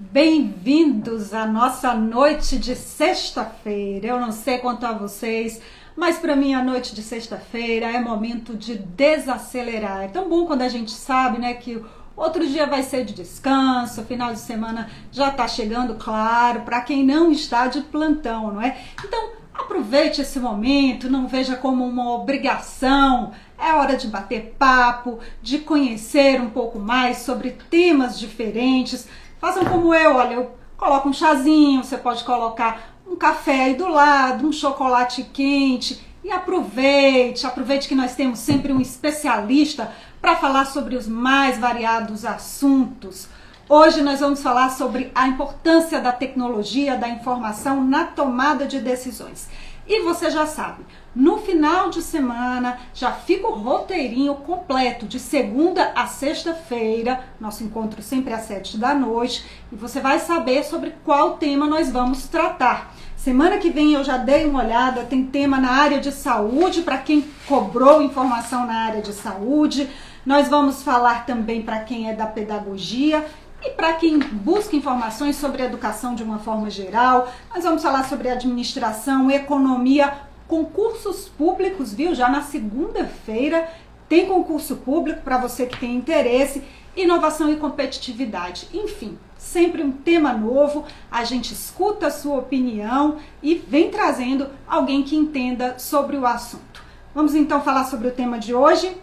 Bem-vindos à nossa noite de sexta-feira. Eu não sei quanto a vocês, mas para mim a noite de sexta-feira é momento de desacelerar. É tão bom quando a gente sabe, né, que outro dia vai ser de descanso, final de semana já está chegando, claro, para quem não está de plantão, não é? Então, aproveite esse momento, não veja como uma obrigação. É hora de bater papo, de conhecer um pouco mais sobre temas diferentes. Façam como eu, olha, eu coloco um chazinho, você pode colocar um café aí do lado, um chocolate quente e aproveite que nós temos sempre um especialista para falar sobre os mais variados assuntos. Hoje nós vamos falar sobre a importância da tecnologia, da informação na tomada de decisões. E você já sabe, no final de semana já fica o roteirinho completo de segunda a sexta-feira, nosso encontro sempre às 7 da noite, e você vai saber sobre qual tema nós vamos tratar. Semana que vem eu já dei uma olhada, tem tema na área de saúde, para quem cobrou informação na área de saúde. Nós vamos falar também para quem é da pedagogia e para quem busca informações sobre educação de uma forma geral. Nós vamos falar sobre administração, economia, concursos públicos, viu? Já na segunda-feira tem concurso público para você que tem interesse, inovação e competitividade. Enfim, sempre um tema novo, a gente escuta a sua opinião e vem trazendo alguém que entenda sobre o assunto. Vamos então falar sobre o tema de hoje.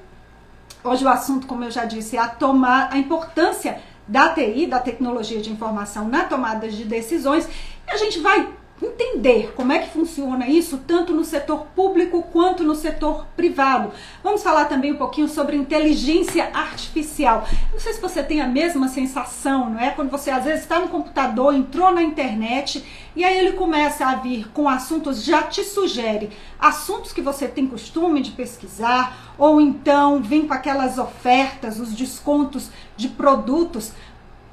Hoje o assunto, como eu já disse, é a importância da TI, da tecnologia de informação na tomada de decisões. E a gente vai entender como é que funciona isso tanto no setor público quanto no setor privado. Vamos falar também um pouquinho sobre inteligência artificial. Não sei se você tem a mesma sensação, não é? Quando você às vezes está no computador, entrou na internet e aí ele começa a vir com assuntos, já te sugere assuntos que você tem costume de pesquisar, ou então vem com aquelas ofertas, os descontos de produtos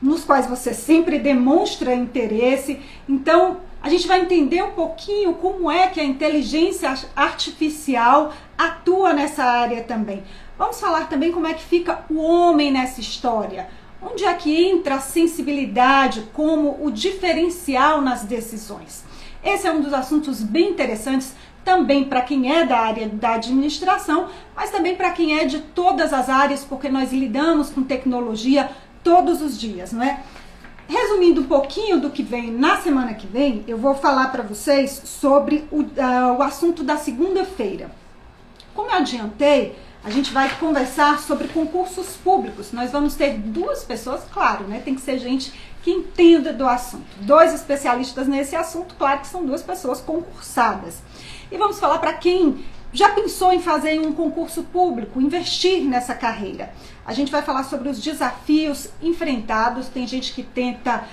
nos quais você sempre demonstra interesse. Então, a gente vai entender um pouquinho como é que a inteligência artificial atua nessa área também. Vamos falar também como é que fica o homem nessa história. Onde é que entra a sensibilidade como o diferencial nas decisões? Esse é um dos assuntos bem interessantes também para quem é da área da administração, mas também para quem é de todas as áreas, porque nós lidamos com tecnologia todos os dias, não é? Resumindo um pouquinho do que vem na semana que vem, eu vou falar para vocês sobre o assunto da segunda-feira. Como eu adiantei, a gente vai conversar sobre concursos públicos. Nós vamos ter duas pessoas, claro, né? Tem que ser gente que entenda do assunto. Dois especialistas nesse assunto, claro que são duas pessoas concursadas. E vamos falar para quem já pensou em fazer um concurso público, investir nessa carreira. A gente vai falar sobre os desafios enfrentados. Tem gente que tenta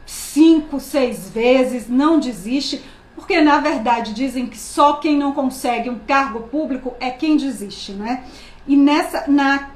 5, 6 vezes, não desiste, porque na verdade dizem que só quem não consegue um cargo público é quem desiste, né? E na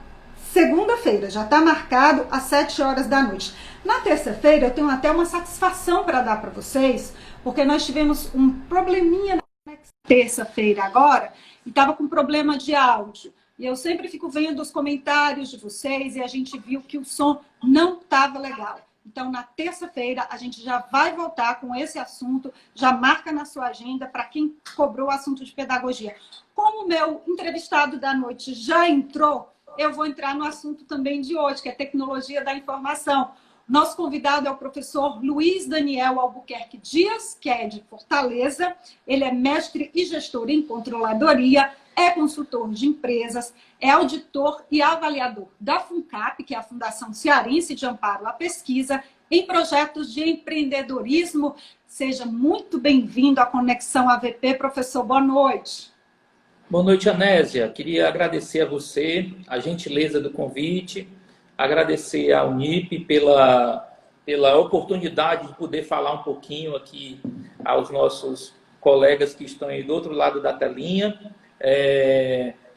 segunda-feira, já está marcado às 7 horas da noite. Na terça-feira eu tenho até uma satisfação para dar para vocês, porque nós tivemos um probleminha na terça-feira agora, e estava com problema de áudio. E eu sempre fico vendo os comentários de vocês e a gente viu que o som não estava legal. Então, na terça-feira, a gente já vai voltar com esse assunto, já marca na sua agenda para quem cobrou o assunto de pedagogia. Como o meu entrevistado da noite já entrou, eu vou entrar no assunto também de hoje, que é tecnologia da informação. Nosso convidado é o professor Luiz Daniel Albuquerque Dias, que é de Fortaleza. Ele é mestre e gestor em controladoria, é consultor de empresas, é auditor e avaliador da FUNCAP, que é a Fundação Cearense de Amparo à Pesquisa, em projetos de empreendedorismo. Seja muito bem-vindo à Conexão AVP, professor. Boa noite. Boa noite, Anésia. Queria agradecer a você a gentileza do convite, agradecer à Unip pela oportunidade de poder falar um pouquinho aqui aos nossos colegas que estão aí do outro lado da telinha.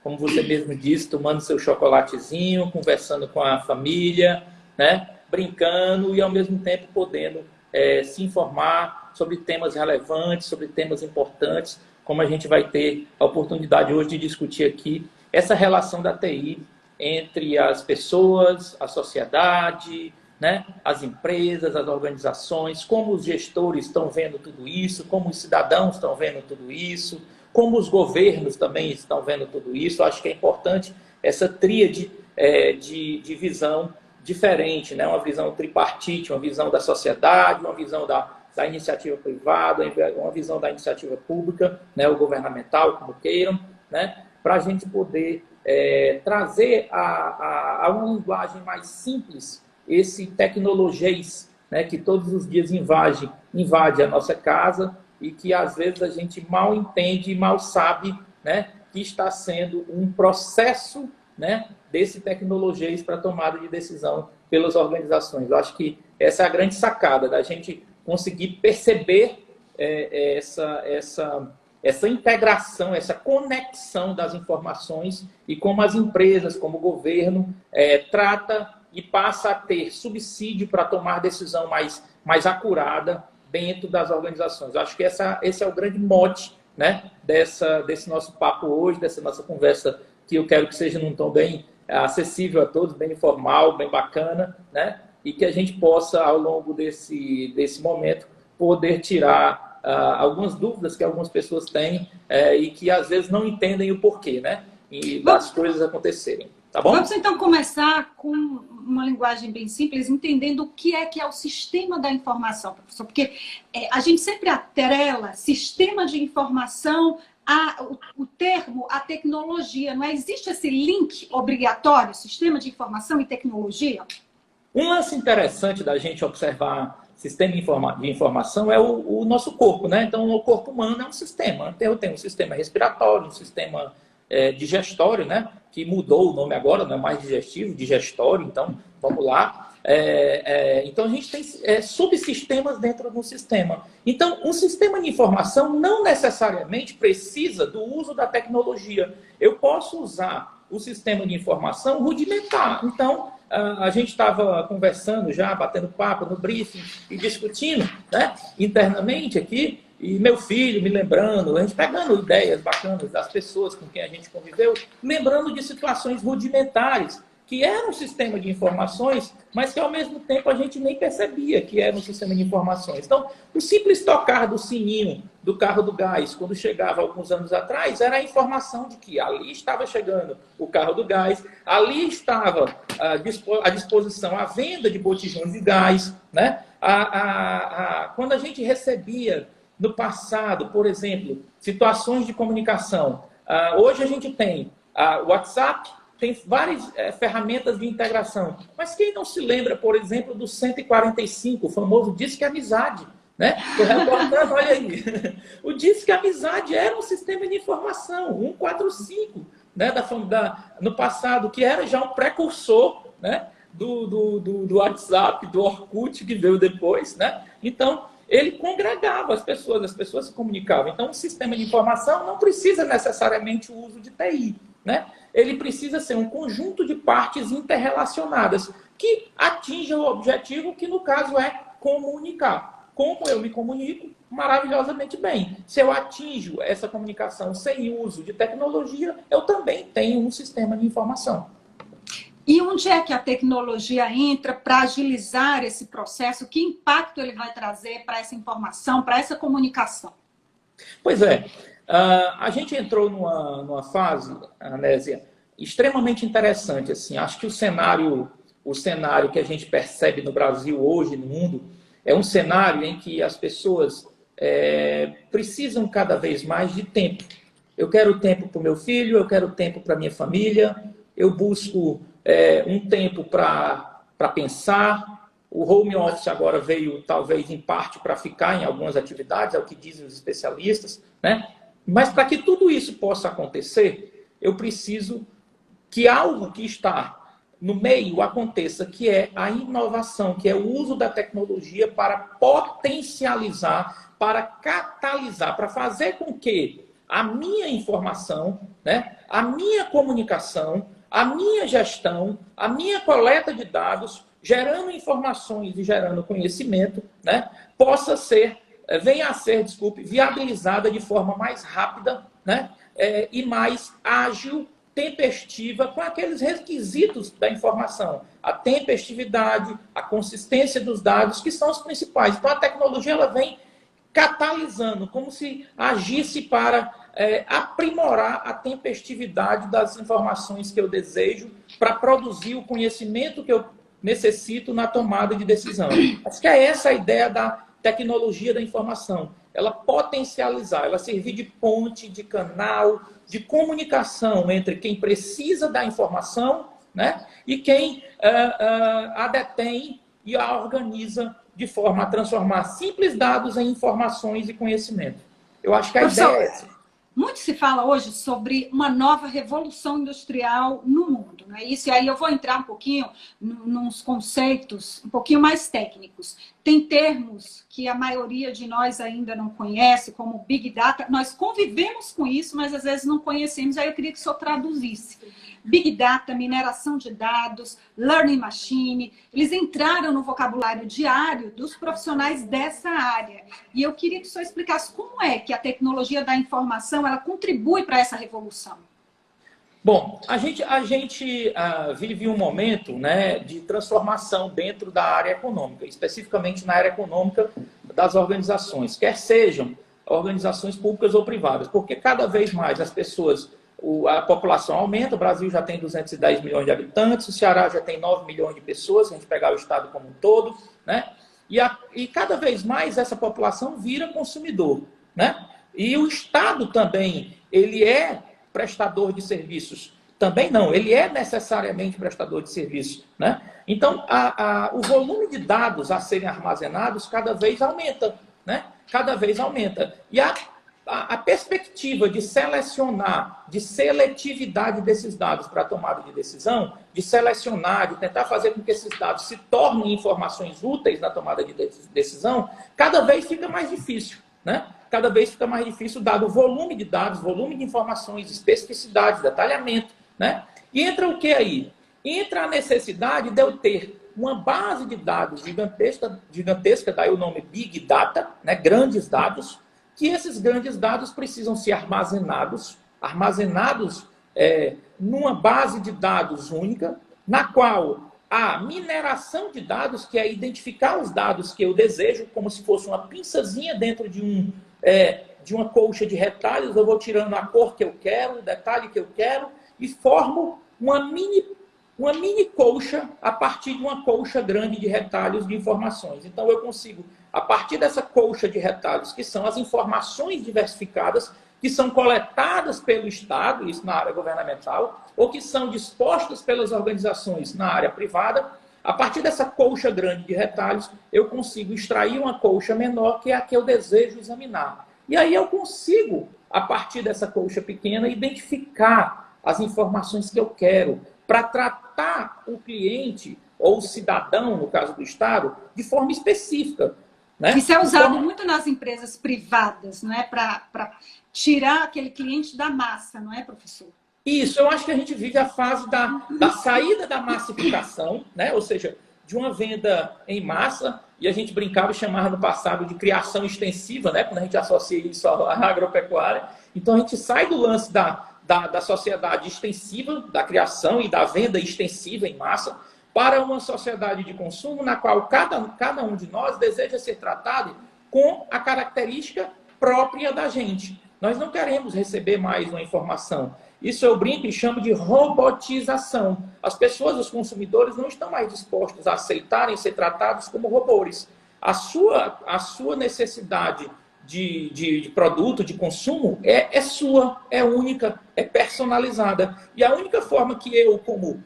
Como você mesmo disse, tomando seu chocolatezinho, conversando com a família, né? Brincando e ao mesmo tempo podendo se informar sobre temas relevantes, sobre temas importantes, como a gente vai ter a oportunidade hoje de discutir aqui essa relação da TI entre as pessoas, a sociedade, né? As empresas, as organizações, como os gestores estão vendo tudo isso, como os cidadãos estão vendo tudo isso, como os governos também estão vendo tudo isso. Acho que é importante essa tríade de visão diferente, né? Uma visão tripartite, uma visão da sociedade, uma visão da iniciativa privada, uma visão da iniciativa pública, né? O governamental, como queiram, né? Para a gente poder trazer a uma linguagem mais simples esse tecnologies, né, que todos os dias invade a nossa casa e que às vezes a gente mal entende e mal sabe, né, que está sendo um processo, né, desse tecnologies para tomada de decisão pelas organizações. Eu acho que essa é a grande sacada, da gente conseguir perceber essa integração, essa conexão das informações e como as empresas, como o governo, trata e passa a ter subsídio para tomar decisão mais acurada dentro das organizações. Eu acho que esse é o grande mote, né, desse nosso papo hoje, dessa nossa conversa, que eu quero que seja num tom bem acessível a todos, bem informal, bem bacana, né, e que a gente possa, ao longo desse momento, poder tirar algumas dúvidas que algumas pessoas têm e que às vezes não entendem o porquê, né, e das coisas acontecerem. Tá bom? Vamos então começar com uma linguagem bem simples, entendendo o que é o sistema da informação, professor, porque a gente sempre atrela sistema de informação o termo, a tecnologia, não é? Existe esse link obrigatório, sistema de informação e tecnologia? Um lance interessante da gente observar sistema de informação é o nosso corpo, né? Então, o corpo humano é um sistema. Eu tenho um sistema respiratório, um sistema digestório, né? Que mudou o nome agora, não é mais digestivo, digestório, então, vamos lá. Então, a gente tem subsistemas dentro do sistema. Então, um sistema de informação não necessariamente precisa do uso da tecnologia. Eu posso usar o sistema de informação rudimentar. Então, a gente estava conversando já, batendo papo no briefing e discutindo, né, internamente aqui, e meu filho me lembrando, a gente pegando ideias bacanas das pessoas com quem a gente conviveu, lembrando de situações rudimentares, que era um sistema de informações, mas que ao mesmo tempo a gente nem percebia que era um sistema de informações. Então, o simples tocar do sininho do carro do gás, quando chegava alguns anos atrás, era a informação de que ali estava chegando o carro do gás, ali estava à disposição a venda de botijões de gás, né? Quando a gente recebia no passado, por exemplo, situações de comunicação, hoje a gente tem o WhatsApp, tem várias ferramentas de integração. Mas quem não se lembra, por exemplo, do 145, o famoso Disque Amizade, né? Estou reportando, olha aí. O Disque Amizade era um sistema de informação, 145, né? No passado, que era já um precursor, né? do WhatsApp, do Orkut, que veio depois, né? Então, ele congregava as pessoas se comunicavam. Então, um sistema de informação não precisa necessariamente o uso de TI, né? Ele precisa ser um conjunto de partes interrelacionadas que atinjam o objetivo que, no caso, é comunicar. Como eu me comunico? Maravilhosamente bem. Se eu atinjo essa comunicação sem uso de tecnologia, eu também tenho um sistema de informação. E onde é que a tecnologia entra para agilizar esse processo? Que impacto ele vai trazer para essa informação, para essa comunicação? Pois é. A gente entrou numa fase, Anésia, extremamente interessante. Assim. Acho que o cenário que a gente percebe no Brasil hoje, no mundo, é um cenário em que as pessoas precisam cada vez mais de tempo. Eu quero tempo para o meu filho, eu quero tempo para a minha família, eu busco um tempo para pensar. O home office agora veio, talvez, em parte, para ficar em algumas atividades, é o que dizem os especialistas, né? Mas para que tudo isso possa acontecer, eu preciso que algo que está no meio aconteça, que é a inovação, que é o uso da tecnologia para potencializar, para catalisar, para fazer com que a minha informação, né, a minha comunicação, a minha gestão, a minha coleta de dados, gerando informações e gerando conhecimento, né, venha a ser, viabilizada de forma mais rápida, né, e mais ágil tempestiva com aqueles requisitos da informação. A tempestividade, a consistência dos dados, que são os principais. Então, a tecnologia ela vem catalisando, como se agisse para aprimorar a tempestividade das informações que eu desejo para produzir o conhecimento que eu necessito na tomada de decisão. Acho que é essa a ideia da tecnologia da informação. Ela potencializar, ela servir de ponte, de canal, de comunicação entre quem precisa da informação, né, e quem a detém e a organiza de forma a transformar simples dados em informações e conhecimento. Eu acho que a ideia é essa. Muito se fala hoje sobre uma nova revolução industrial no mundo, não é isso? E aí eu vou entrar um pouquinho nos conceitos um pouquinho mais técnicos. Tem termos que a maioria de nós ainda não conhece, como Big Data. Nós convivemos com isso, mas às vezes não conhecemos. Aí eu queria que o senhor traduzisse. Big Data, mineração de dados, Learning Machine, eles entraram no vocabulário diário dos profissionais dessa área. E eu queria que o senhor explicasse como é que a tecnologia da informação ela contribui para essa revolução. Bom, a gente vive um momento, né, de transformação dentro da área econômica, especificamente na área econômica das organizações, quer sejam organizações públicas ou privadas, porque cada vez mais as pessoas, a população aumenta, o Brasil já tem 210 milhões de habitantes, o Ceará já tem 9 milhões de pessoas, se a gente pegar o estado como um todo, né? E cada vez mais essa população vira consumidor, né? E o Estado também, ele é prestador de serviços. Também não, ele é necessariamente prestador de serviços, né? Então, o volume de dados a serem armazenados cada vez aumenta, né? Cada vez aumenta. E a perspectiva de selecionar, de seletividade desses dados para a tomada de decisão, de selecionar, de tentar fazer com que esses dados se tornem informações úteis na tomada de decisão, cada vez fica mais difícil, né? Cada vez fica mais difícil, dado o volume de dados, volume de informações, especificidade, detalhamento, né? E entra o que aí? Entra a necessidade de eu ter uma base de dados gigantesca, daí o nome Big Data, né? Grandes dados, que esses grandes dados precisam ser armazenados numa base de dados única, na qual a mineração de dados, que é identificar os dados que eu desejo, como se fosse uma pinçazinha dentro de uma colcha de retalhos, eu vou tirando a cor que eu quero, o detalhe que eu quero, e formo uma mini colcha a partir de uma colcha grande de retalhos de informações. Então, eu consigo, a partir dessa colcha de retalhos, que são as informações diversificadas, que são coletadas pelo Estado, isso na área governamental, ou que são dispostas pelas organizações na área privada, a partir dessa colcha grande de retalhos, eu consigo extrair uma colcha menor, que é a que eu desejo examinar. E aí eu consigo, a partir dessa colcha pequena, identificar as informações que eu quero, para tratar o cliente, ou o cidadão, no caso do Estado, de forma específica. Né? Isso é usado muito nas empresas privadas, não é? Para tirar aquele cliente da massa, não é, professor? Isso, eu acho que a gente vive a fase da saída da massificação, né? Ou seja, de uma venda em massa, e a gente brincava e chamava no passado de criação extensiva, né? Quando a gente associa isso à agropecuária. Então, a gente sai do lance da sociedade extensiva, da criação e da venda extensiva em massa, para uma sociedade de consumo na qual cada um de nós deseja ser tratado com a característica própria da gente. Nós não queremos receber mais uma informação. Isso eu brinco e chamo de robotização. As pessoas, os consumidores, não estão mais dispostos a aceitarem ser tratados como robôs. A sua necessidade de produto, de consumo, é sua, é única, é personalizada. E a única forma que eu, como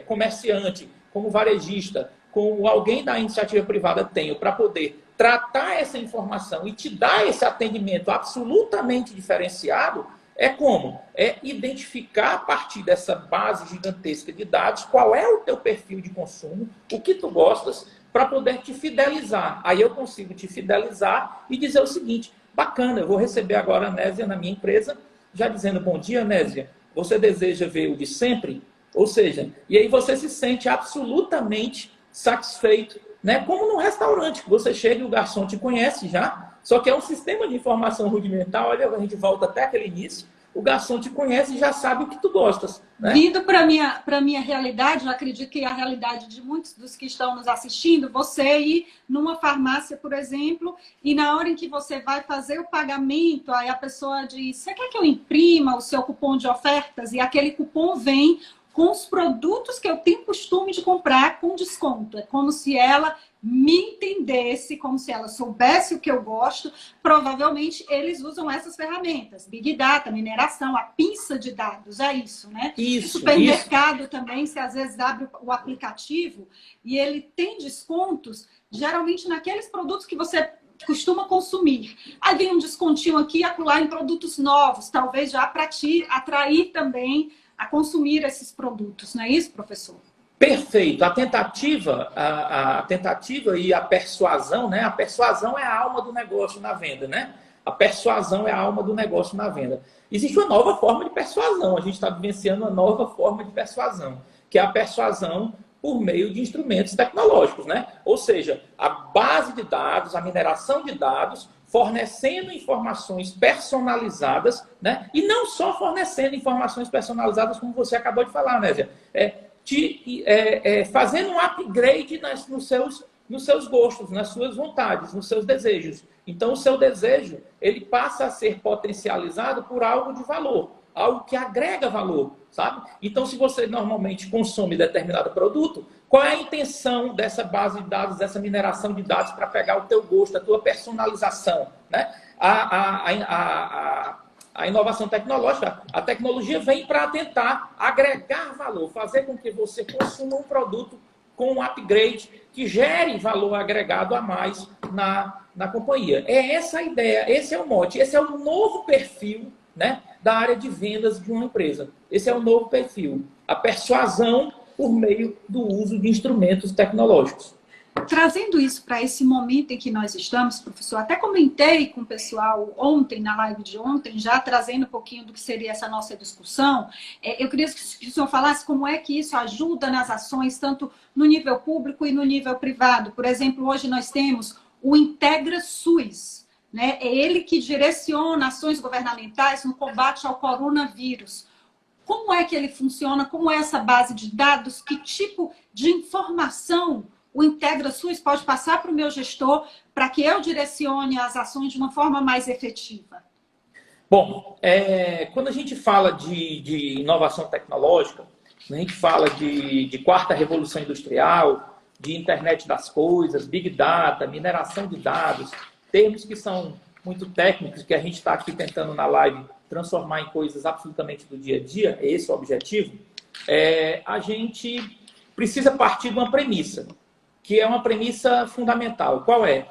comerciante, como varejista, como alguém da iniciativa privada tenho para poder tratar essa informação e te dar esse atendimento absolutamente diferenciado, é como? É identificar a partir dessa base gigantesca de dados qual é o teu perfil de consumo, o que tu gostas, para poder te fidelizar. Aí eu consigo te fidelizar e dizer o seguinte: bacana, eu vou receber agora a Nésia na minha empresa, já dizendo: bom dia, Nésia, você deseja ver o de sempre? Ou seja, e aí você se sente absolutamente satisfeito, né? Como num restaurante, que você chega e o garçom te conhece já, só que é um sistema de informação rudimentar. Olha, a gente volta até aquele início, o garçom te conhece e já sabe o que tu gostas, né? Vindo para minha realidade, eu acredito que a realidade de muitos dos que estão nos assistindo, você ir numa farmácia, por exemplo, e na hora em que você vai fazer o pagamento, aí a pessoa diz, você quer que eu imprima o seu cupom de ofertas? E aquele cupom vem com os produtos que eu tenho costume de comprar com desconto. É como se ela me entendesse, como se ela soubesse o que eu gosto. Provavelmente eles usam essas ferramentas, Big Data, mineração, a pinça de dados, é isso, né? Isso, supermercado também, você às vezes abre o aplicativo e ele tem descontos, geralmente naqueles produtos que você costuma consumir. Aí vem um descontinho aqui e acolá em produtos novos, talvez já para te atrair também a consumir esses produtos, não é isso, professor? Perfeito. A tentativa e a persuasão, né? A persuasão é a alma do negócio na venda, né? A persuasão é a alma do negócio na venda. Existe uma nova forma de persuasão. A gente está vivenciando uma nova forma de persuasão, que é a persuasão por meio de instrumentos tecnológicos, né? Ou seja, a base de dados, a mineração de dados, fornecendo informações personalizadas, né? E não só fornecendo informações personalizadas, como você acabou de falar, Nézia. Fazendo um upgrade nos seus gostos, nas suas vontades, nos seus desejos. Então, o seu desejo ele passa a ser potencializado por algo de valor, algo que agrega valor, sabe? Então, se você normalmente consome determinado produto, qual é a intenção dessa base de dados, dessa mineração de dados para pegar o teu gosto, a tua personalização, né? A inovação tecnológica, a tecnologia vem para tentar agregar valor, fazer com que você consuma um produto com um upgrade que gere valor agregado a mais na companhia. É essa a ideia, esse é o mote, esse é o novo perfil, né, da área de vendas de uma empresa. Esse é o novo perfil, a persuasão por meio do uso de instrumentos tecnológicos. Trazendo isso para esse momento em que nós estamos, professor, até comentei com o pessoal ontem, na live de ontem, já trazendo um pouquinho do que seria essa nossa discussão. Eu queria que o senhor falasse como é que isso ajuda nas ações, tanto no nível público e no nível privado. Por exemplo, hoje nós temos o Integra SUS, né? É ele que direciona ações governamentais no combate ao coronavírus. Como é que ele funciona? Como é essa base de dados? Que tipo de informação o Integra SUS pode passar para o meu gestor para que eu direcione as ações de uma forma mais efetiva? Bom, quando a gente fala de inovação tecnológica, a gente fala de quarta revolução industrial, de internet das coisas, big data, mineração de dados, termos que são muito técnicos, que a gente está aqui tentando na live transformar em coisas absolutamente do dia a dia, é esse o objetivo, a gente precisa partir de uma premissa, que é uma premissa fundamental. Qual é?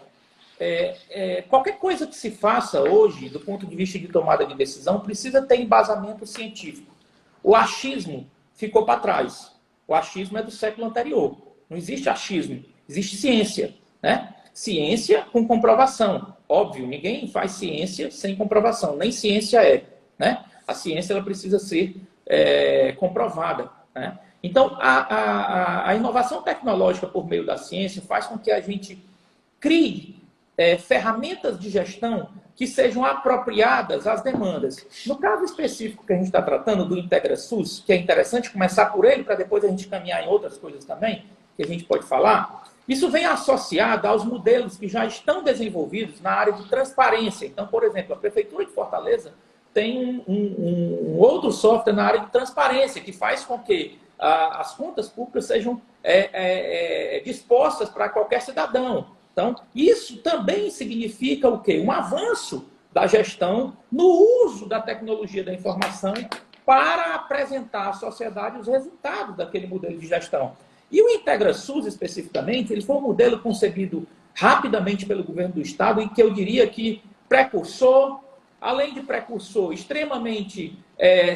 Qualquer coisa que se faça hoje, do ponto de vista de tomada de decisão, precisa ter embasamento científico. O achismo ficou para trás. O achismo é do século anterior. Não existe achismo, existe ciência, né? Ciência com comprovação. Óbvio, ninguém faz ciência sem comprovação, nem ciência é, né? A ciência ela precisa ser comprovada, né? Então, a inovação tecnológica por meio da ciência faz com que a gente crie ferramentas de gestão que sejam apropriadas às demandas. No caso específico que a gente está tratando do Integra SUS, que é interessante começar por ele, para depois a gente caminhar em outras coisas também, que a gente pode falar, isso vem associado aos modelos que já estão desenvolvidos na área de transparência. Então, por exemplo, a Prefeitura de Fortaleza tem um outro software na área de transparência, que faz com que as contas públicas sejam dispostas para qualquer cidadão. Então, isso também significa o quê? Um avanço da gestão no uso da tecnologia da informação para apresentar à sociedade os resultados daquele modelo de gestão. E o Integra SUS, especificamente, ele foi um modelo concebido rapidamente pelo governo do Estado e que eu diria que precursor, além de precursor, extremamente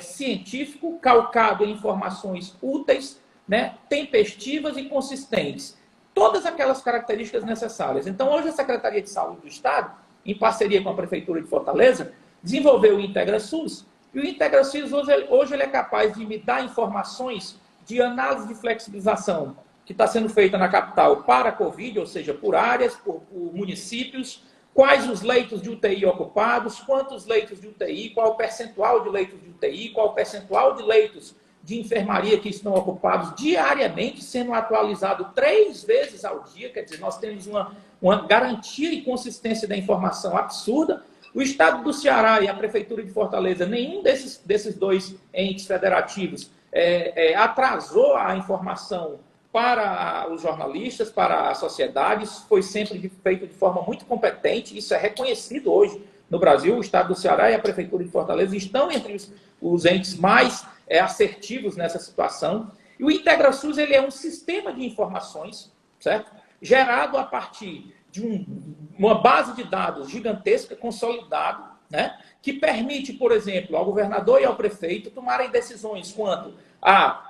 científico, calcado em informações úteis, né, tempestivas e consistentes. Todas aquelas características necessárias. Então, hoje a Secretaria de Saúde do Estado, em parceria com a Prefeitura de Fortaleza, desenvolveu o Integra SUS. E o Integra SUS hoje ele é capaz de me dar informações de análise de flexibilização que está sendo feita na capital para a Covid, ou seja, por áreas, por municípios, quais os leitos de UTI ocupados, quantos leitos de UTI, qual o percentual de leitos de UTI, qual o percentual de leitos de enfermaria que estão ocupados diariamente, sendo atualizado 3 vezes ao dia. Quer dizer, nós temos uma garantia e consistência da informação absurda. O Estado do Ceará e a Prefeitura de Fortaleza, nenhum desses 2 entes federativos atrasou a informação para os jornalistas, para a sociedade. Isso foi sempre feito de forma muito competente, isso é reconhecido hoje no Brasil. O Estado do Ceará e a Prefeitura de Fortaleza estão entre os entes mais assertivos nessa situação. E o IntegraSUS, ele é um sistema de informações, certo? Gerado a partir de uma base de dados gigantesca, consolidada, né? Que permite, por exemplo, ao governador e ao prefeito tomarem decisões quanto a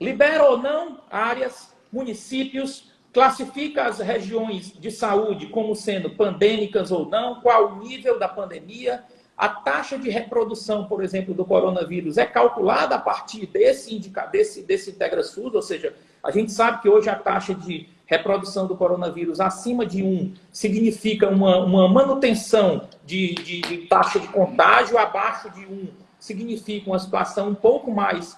libera ou não áreas, municípios, classifica as regiões de saúde como sendo pandêmicas ou não, qual o nível da pandemia. A taxa de reprodução, por exemplo, do coronavírus é calculada a partir desse IntegraSUS, ou seja, a gente sabe que hoje a taxa de reprodução do coronavírus acima de 1 significa uma manutenção de taxa de contágio, abaixo de 1 significa uma situação um pouco mais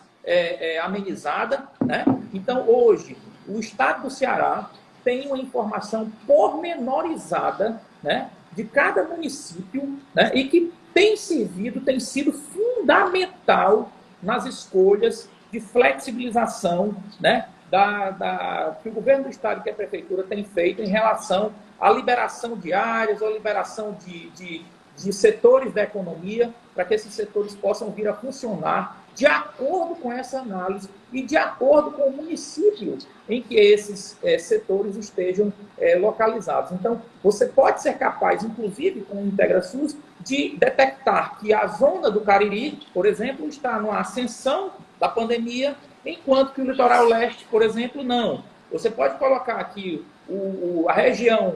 amenizada, né? Então, hoje, o Estado do Ceará tem uma informação pormenorizada, né, de cada município, né, e que tem sido fundamental nas escolhas de flexibilização, né, que o governo do Estado e que a Prefeitura tem feito em relação à liberação de áreas, ou liberação de setores da economia, para que esses setores possam vir a funcionar de acordo com essa análise e de acordo com o município em que esses setores estejam localizados. Então, você pode ser capaz, inclusive com o IntegraSUS, de detectar que a zona do Cariri, por exemplo, está numa ascensão da pandemia, enquanto que o litoral leste, por exemplo, não. Você pode colocar aqui a região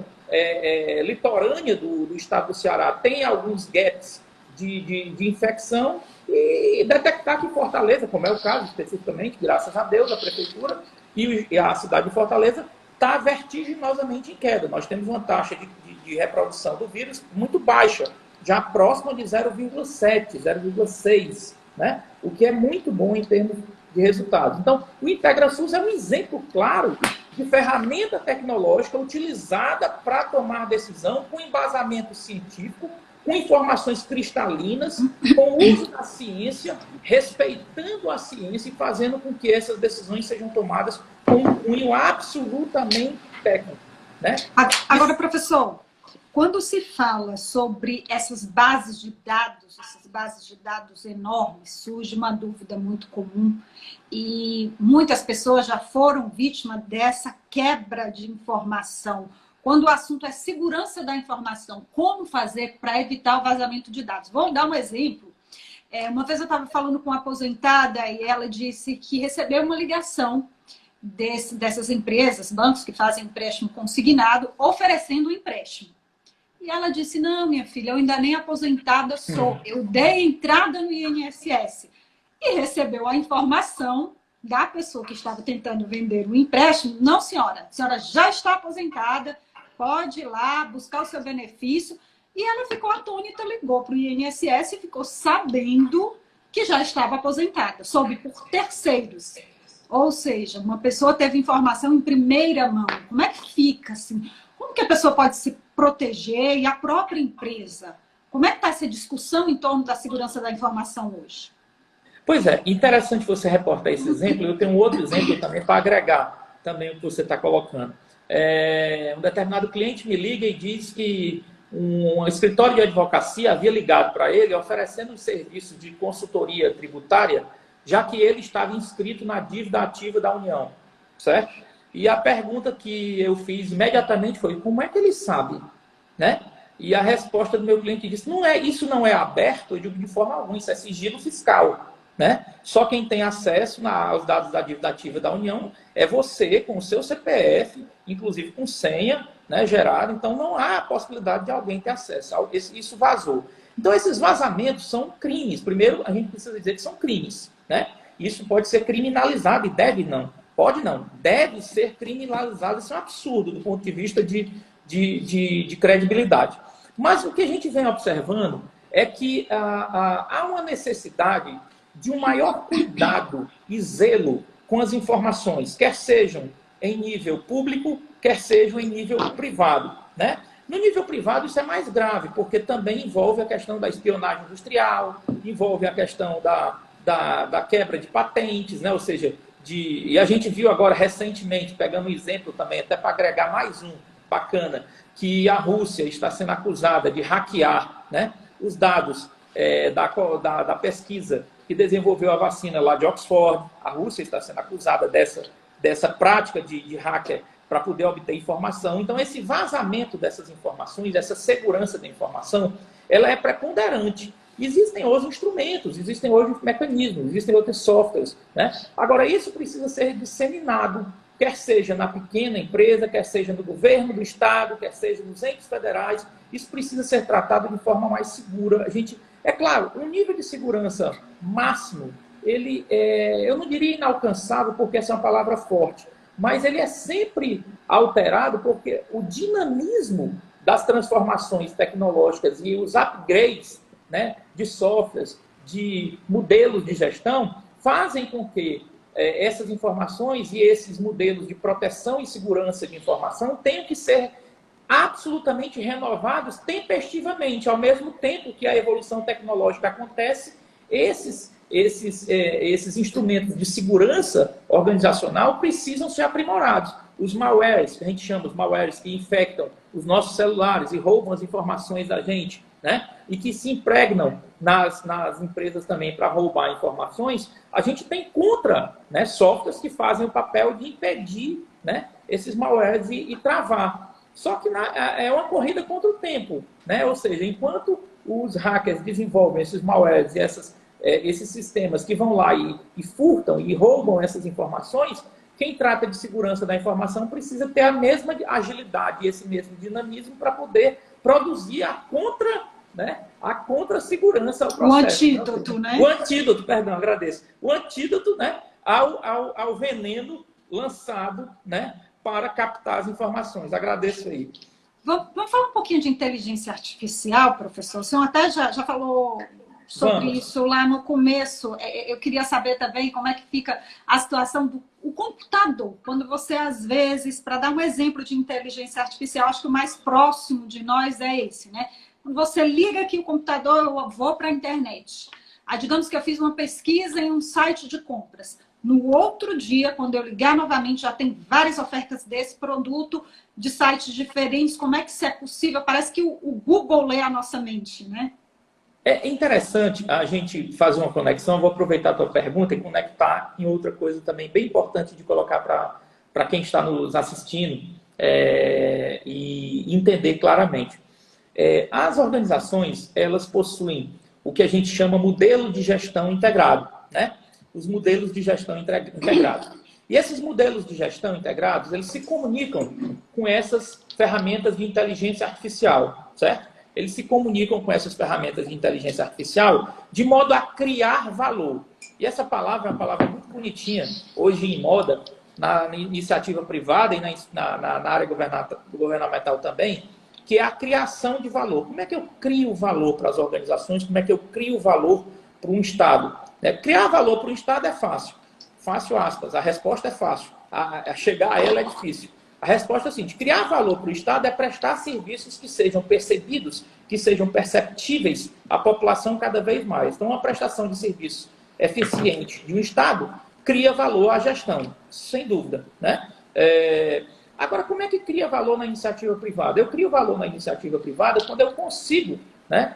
litorânea do estado do Ceará tem alguns gaps de infecção, e detectar que Fortaleza, como é o caso especificamente, graças a Deus, a Prefeitura e a cidade de Fortaleza está vertiginosamente em queda. Nós temos uma taxa de reprodução do vírus muito baixa, já próxima de 0,7, 0,6, né? O que é muito bom em termos de resultados. Então, o IntegraSUS é um exemplo claro de ferramenta tecnológica utilizada para tomar decisão com embasamento científico, com informações cristalinas, com o uso da ciência, respeitando a ciência e fazendo com que essas decisões sejam tomadas com um cunho absolutamente técnico, né? Agora, professor, quando se fala sobre essas bases de dados enormes, surge uma dúvida muito comum e muitas pessoas já foram vítimas dessa quebra de informação. Quando o assunto é segurança da informação, como fazer para evitar o vazamento de dados? Vou dar um exemplo. Uma vez eu estava falando com uma aposentada e ela disse que recebeu uma ligação dessas empresas, bancos que fazem empréstimo consignado, oferecendo um empréstimo. E ela disse, não, minha filha, eu ainda nem aposentada sou. Eu dei entrada no INSS. E recebeu a informação da pessoa que estava tentando vender o empréstimo. Não, senhora, a senhora já está aposentada, pode ir lá buscar o seu benefício. E ela ficou atônita, ligou para o INSS e ficou sabendo que já estava aposentada, soube por terceiros. Ou seja, uma pessoa teve informação em primeira mão. Como é que fica assim? Como que a pessoa pode se proteger e a própria empresa? Como é que está essa discussão em torno da segurança da informação hoje? Pois é, interessante você reportar esse exemplo. Eu tenho um outro exemplo também para agregar também o que você está colocando. Um determinado cliente me liga e diz que um escritório de advocacia havia ligado para ele oferecendo um serviço de consultoria tributária, já que ele estava inscrito na dívida ativa da União, certo? E a pergunta que eu fiz imediatamente foi, como é que ele sabe, né? E a resposta do meu cliente disse, isso não é aberto, eu digo de forma alguma, isso é sigilo fiscal, né? Só quem tem acesso aos dados da dívida ativa da União é você, com o seu CPF, inclusive com senha, né, gerado. Então, não há a possibilidade de alguém ter acesso. Isso vazou. Então, esses vazamentos são crimes. Primeiro, a gente precisa dizer que são crimes, né? Isso pode ser criminalizado e deve não. Pode não. Deve ser criminalizado. Isso é um absurdo do ponto de vista de credibilidade. Mas o que a gente vem observando é que há uma necessidade de um maior cuidado e zelo com as informações, quer sejam em nível público, quer sejam em nível privado, né? No nível privado isso é mais grave, porque também envolve a questão da espionagem industrial, envolve a questão da quebra de patentes, né? Ou seja, e a gente viu agora recentemente, pegando um exemplo também, até para agregar mais um bacana, que a Rússia está sendo acusada de hackear, né, os dados da pesquisa que desenvolveu a vacina lá de Oxford. A Rússia está sendo acusada dessa prática de hacker para poder obter informação. Então, esse vazamento dessas informações, essa segurança da informação, ela é preponderante. Existem hoje instrumentos, existem hoje mecanismos, existem outros softwares, né? Agora, isso precisa ser disseminado, quer seja na pequena empresa, quer seja no governo do Estado, quer seja nos entes federais. Isso precisa ser tratado de forma mais segura. É claro, um nível de segurança máximo, eu não diria inalcançável, porque essa é uma palavra forte, mas ele é sempre alterado porque o dinamismo das transformações tecnológicas e os upgrades, né, de softwares, de modelos de gestão, fazem com que essas informações e esses modelos de proteção e segurança de informação tenham que ser absolutamente renovados tempestivamente. Ao mesmo tempo que a evolução tecnológica acontece, esses instrumentos de segurança organizacional precisam ser aprimorados. Os malwares, que a gente chama os malwares que infectam os nossos celulares e roubam as informações da gente, né? E que se impregnam nas empresas também para roubar informações, a gente tem né, softwares que fazem o papel de impedir, né, esses malwares e travar. Só que é uma corrida contra o tempo, né? Ou seja, enquanto os hackers desenvolvem esses malwares e esses sistemas que vão lá e furtam e roubam essas informações, quem trata de segurança da informação precisa ter a mesma agilidade e esse mesmo dinamismo para poder produzir a contra-segurança ao processo. O antídoto, né? O antídoto, perdão, agradeço. O antídoto, né, ao veneno lançado, né, para captar as informações. Agradeço aí. Vamos falar um pouquinho de inteligência artificial, professor? O senhor até já falou sobre isso lá no começo. Eu queria saber também como é que fica a situação do computador. Quando você, às vezes, para dar um exemplo de inteligência artificial, acho que o mais próximo de nós é esse, né? Quando você liga aqui o computador, eu vou para a internet. Digamos que eu fiz uma pesquisa em um site de compras. No outro dia, quando eu ligar novamente, já tem várias ofertas desse produto de sites diferentes. Como é que isso é possível? Parece que o Google lê a nossa mente, né? É interessante a gente fazer uma conexão. Eu vou aproveitar a tua pergunta e conectar em outra coisa também bem importante de colocar para quem está nos assistindo e entender claramente. As organizações, elas possuem o que a gente chama modelo de gestão integrado, né? Os modelos de gestão integrados. E esses modelos de gestão integrados, eles se comunicam com essas ferramentas de inteligência artificial, certo? Eles se comunicam com essas ferramentas de inteligência artificial de modo a criar valor. E essa palavra é uma palavra muito bonitinha, hoje em moda, na iniciativa privada e na área governamental também, que é a criação de valor. Como é que eu crio valor para as organizações? Como é que eu crio valor para um Estado? Criar valor para um Estado é fácil. Fácil, aspas. A resposta é fácil. Chegar a ela é difícil. A resposta é a seguinte: criar valor para o Estado é prestar serviços que sejam percebidos, que sejam perceptíveis à população cada vez mais. Então, uma prestação de serviço eficiente de um Estado cria valor à gestão, sem dúvida, né? Agora, como é que cria valor na iniciativa privada? Eu crio valor na iniciativa privada quando eu consigo, né,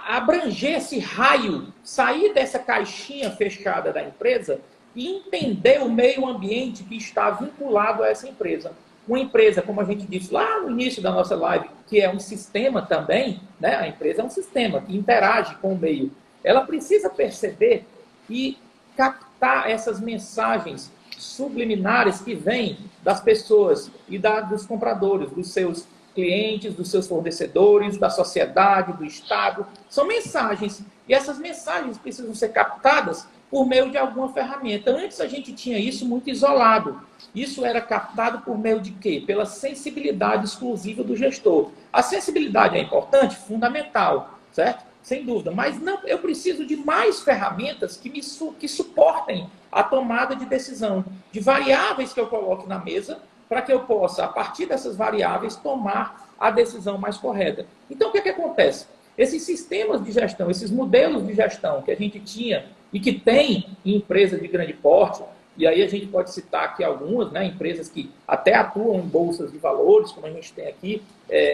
abranger esse raio, sair dessa caixinha fechada da empresa e entender o meio ambiente que está vinculado a essa empresa. Uma empresa, como a gente disse lá no início da nossa live, que é um sistema também, né? A empresa é um sistema que interage com o meio. Ela precisa perceber e captar essas mensagens subliminares que vêm das pessoas e dos compradores, dos seus clientes, dos seus fornecedores, da sociedade, do Estado. São mensagens. E essas mensagens precisam ser captadas por meio de alguma ferramenta. Antes a gente tinha isso muito isolado. Isso era captado por meio de quê? Pela sensibilidade exclusiva do gestor. A sensibilidade é importante? Fundamental, certo? Sem dúvida. Mas não, eu preciso de mais ferramentas que suportem a tomada de decisão, de variáveis que eu coloque na mesa, para que eu possa, a partir dessas variáveis, tomar a decisão mais correta. Então, o que acontece? Esses sistemas de gestão, esses modelos de gestão que a gente tinha e que tem em empresas de grande porte, e aí a gente pode citar aqui algumas, né, empresas que até atuam em bolsas de valores, como a gente tem aqui,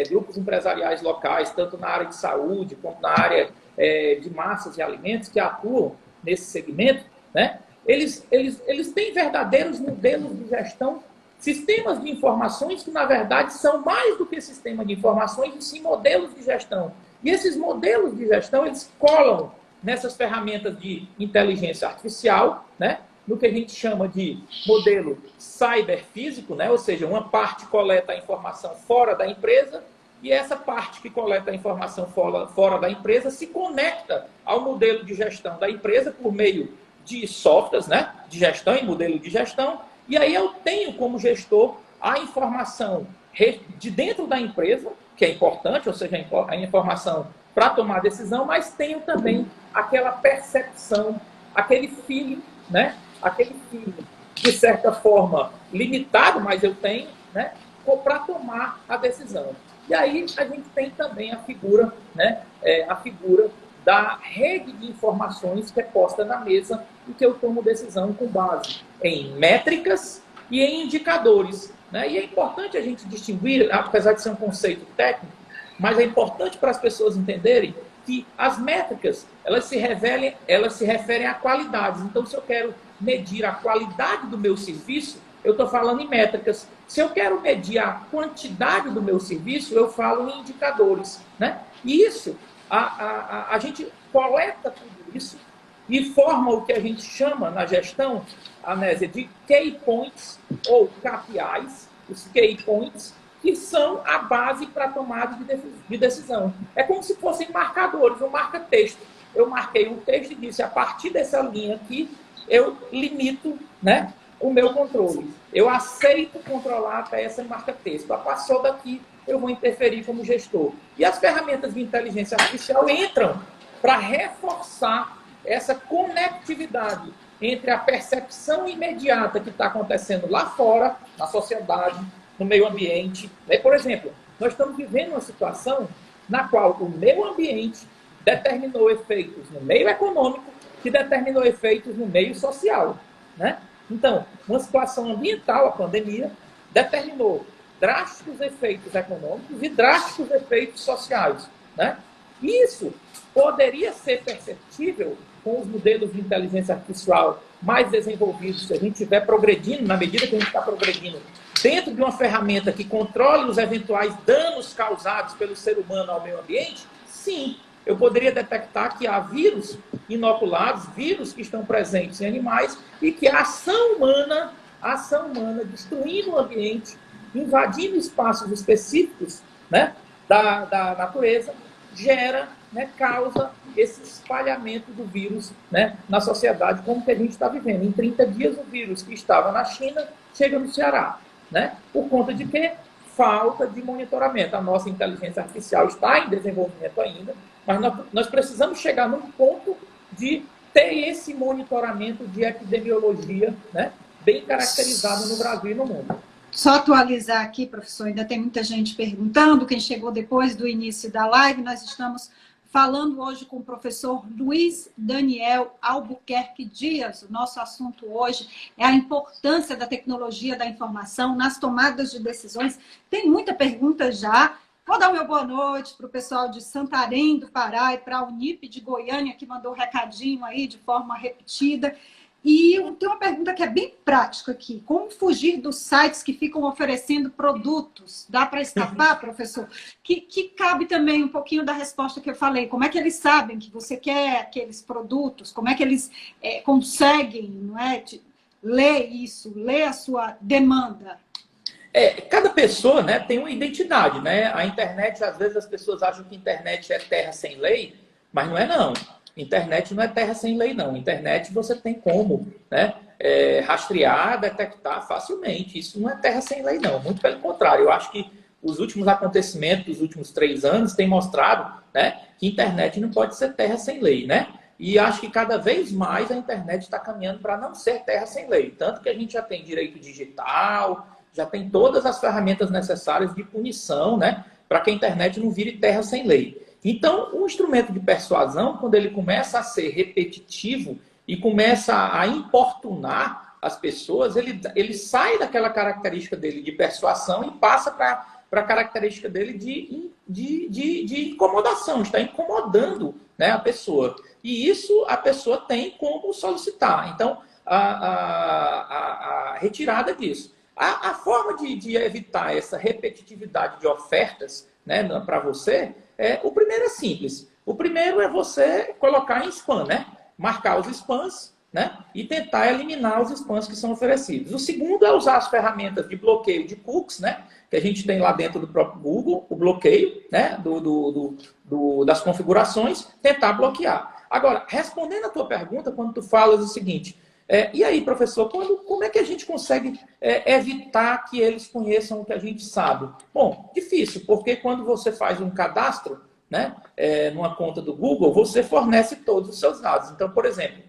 grupos empresariais locais, tanto na área de saúde, quanto na área de massas e alimentos, que atuam nesse segmento, né, eles têm verdadeiros modelos de gestão, sistemas de informações que, na verdade, são mais do que sistema de informações, e sim modelos de gestão. E esses modelos de gestão, eles colam nessas ferramentas de inteligência artificial, né? No que a gente chama de modelo cyberfísico, né? Ou seja, uma parte coleta a informação fora da empresa e essa parte que coleta a informação fora da empresa se conecta ao modelo de gestão da empresa por meio de softwares, né? De gestão e modelo de gestão. E aí eu tenho como gestor a informação de dentro da empresa, que é importante, ou seja, a informação para tomar decisão, mas tenho também aquela percepção, aquele feeling, né? Aquele feeling, de certa forma, limitado, mas eu tenho, né? Para tomar a decisão. E aí a gente tem também a figura, né? A figura da rede de informações que é posta na mesa e que eu tomo decisão com base em métricas e em indicadores, né? E é importante a gente distinguir, apesar de ser um conceito técnico, mas é importante para as pessoas entenderem que as métricas, elas se referem a qualidades. Então, se eu quero medir a qualidade do meu serviço, eu estou falando em métricas. Se eu quero medir a quantidade do meu serviço, eu falo em indicadores, né? E isso, a gente coleta tudo isso e forma o que a gente chama na gestão, Anésia, de key points ou KPIs, os key points, que são a base para a tomada de decisão. É como se fossem marcadores, um marca-texto. Eu marquei um texto e disse, a partir dessa linha aqui, eu limito, né, o meu controle. Eu aceito controlar até essa marca-texto. Passou daqui, eu vou interferir como gestor. E as ferramentas de inteligência artificial entram para reforçar essa conectividade entre a percepção imediata que está acontecendo lá fora, na sociedade, no meio ambiente. Por exemplo, nós estamos vivendo uma situação na qual o meio ambiente determinou efeitos no meio econômico que determinou efeitos no meio social, né? Então, uma situação ambiental, a pandemia, determinou drásticos efeitos econômicos e drásticos efeitos sociais, né? Isso poderia ser perceptível com os modelos de inteligência artificial mais desenvolvidos, se a gente estiver progredindo, na medida que a gente está progredindo, dentro de uma ferramenta que controle os eventuais danos causados pelo ser humano ao meio ambiente, sim, eu poderia detectar que há vírus inoculados, vírus que estão presentes em animais e que a ação humana destruindo o ambiente, invadindo espaços específicos, né, da natureza, gera, né, causa esse espalhamento do vírus, né, na sociedade, como que a gente está vivendo. Em 30 dias, o vírus que estava na China chega no Ceará, né? Por conta de quê? Falta de monitoramento. A nossa inteligência artificial está em desenvolvimento ainda, mas nós precisamos chegar num ponto de ter esse monitoramento de epidemiologia, né, bem caracterizado no Brasil e no mundo. Só atualizar aqui, professor, ainda tem muita gente perguntando, quem chegou depois do início da live, nós estamos falando hoje com o professor Luiz Daniel Albuquerque Dias. O nosso assunto hoje é a importância da tecnologia da informação nas tomadas de decisões. Tem muita pergunta já. Vou dar o meu boa noite para o pessoal de Santarém, do Pará, e para a Unip de Goiânia, que mandou um recadinho aí de forma repetida. E tem uma pergunta que é bem prática aqui. Como fugir dos sites que ficam oferecendo produtos? Dá para escapar, professor? Que cabe também um pouquinho da resposta que eu falei. Como é que eles sabem que você quer aqueles produtos? Como é que eles conseguem, não é, ler isso, ler a sua demanda? Cada pessoa, né, tem uma identidade, né? A internet, às vezes as pessoas acham que a internet é terra sem lei, mas não é não. Internet não é terra sem lei, não. Internet você tem como, né, rastrear, detectar facilmente. Isso não é terra sem lei, não. Muito pelo contrário. Eu acho que os últimos acontecimentos dos últimos 3 anos têm mostrado, né, que internet não pode ser terra sem lei, né? E acho que cada vez mais a internet está caminhando para não ser terra sem lei. Tanto que a gente já tem direito digital, já tem todas as ferramentas necessárias de punição, né, para que a internet não vire terra sem lei. Então, o instrumento de persuasão, quando ele começa a ser repetitivo e começa a importunar as pessoas, ele sai daquela característica dele de persuasão e passa para a característica dele de incomodação, está incomodando, né, a pessoa. E isso a pessoa tem como solicitar. Então, a retirada disso. A forma de evitar essa repetitividade de ofertas, né, para você, o primeiro é simples. O primeiro é você colocar em spam, né? Marcar os spams, né? E tentar eliminar os spams que são oferecidos. O segundo é usar as ferramentas de bloqueio de cookies, né? Que a gente tem lá dentro do próprio Google, o bloqueio, né, das configurações, tentar bloquear. Agora, respondendo a tua pergunta, quando tu falas o seguinte, e aí, professor, como é que a gente consegue evitar que eles conheçam o que a gente sabe? Bom, difícil, porque quando você faz um cadastro, né, numa conta do Google, você fornece todos os seus dados. Então, por exemplo,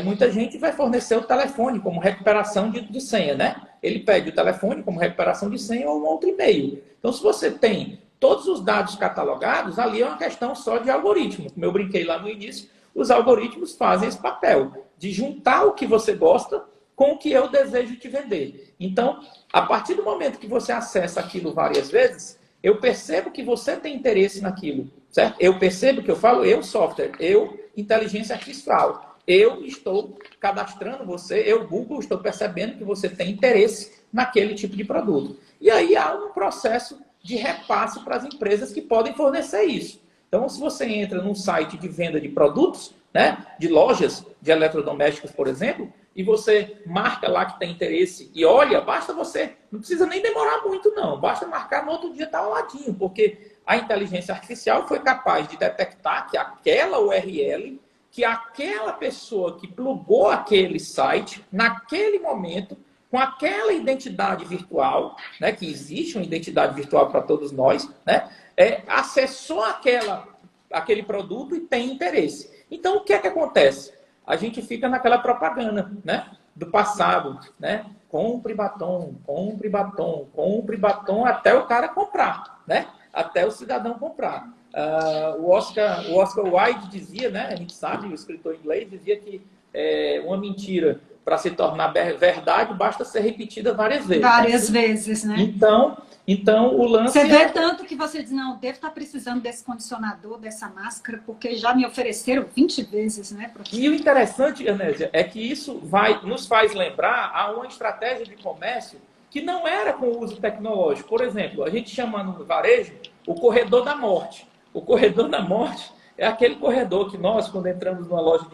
muita gente vai fornecer o telefone como recuperação de senha, né? Ele pede o telefone como recuperação de senha ou um outro e-mail. Então, se você tem todos os dados catalogados, ali é uma questão só de algoritmo. Como eu brinquei lá no início, os algoritmos fazem esse papel de juntar o que você gosta com o que eu desejo te vender. Então, a partir do momento que você acessa aquilo várias vezes, eu percebo que você tem interesse naquilo, certo? Eu percebo que eu falo, eu software, eu inteligência artificial. Eu estou cadastrando você, eu, Google, estou percebendo que você tem interesse naquele tipo de produto. E aí há um processo de repasse para as empresas que podem fornecer isso. Então, se você entra num site de venda de produtos, né, de lojas de eletrodomésticos, por exemplo, e você marca lá que tem interesse e olha, basta você, não precisa nem demorar muito não, basta marcar no outro dia, está ao ladinho, porque a inteligência artificial foi capaz de detectar que aquela URL, que aquela pessoa que plugou aquele site, naquele momento, com aquela identidade virtual, né, que existe uma identidade virtual para todos nós, né, acessou aquele produto e tem interesse. Então, o que é que acontece? A gente fica naquela propaganda, né, do passado, né? Compre batom, compre batom, compre batom até o cara comprar, né? Até o cidadão comprar. O Oscar Wilde dizia, né? A gente sabe, o escritor inglês dizia que uma mentira para se tornar verdade basta ser repetida várias vezes. Várias vezes, né? Então o lance você vê tanto que você diz, não, devo estar precisando desse condicionador, dessa máscara, porque já me ofereceram 20 vezes, né, professor? E o interessante, Anésia, é que isso nos faz lembrar a uma estratégia de comércio que não era com o uso tecnológico. Por exemplo, a gente chama no varejo o corredor da morte. O corredor da morte é aquele corredor que nós, quando entramos numa loja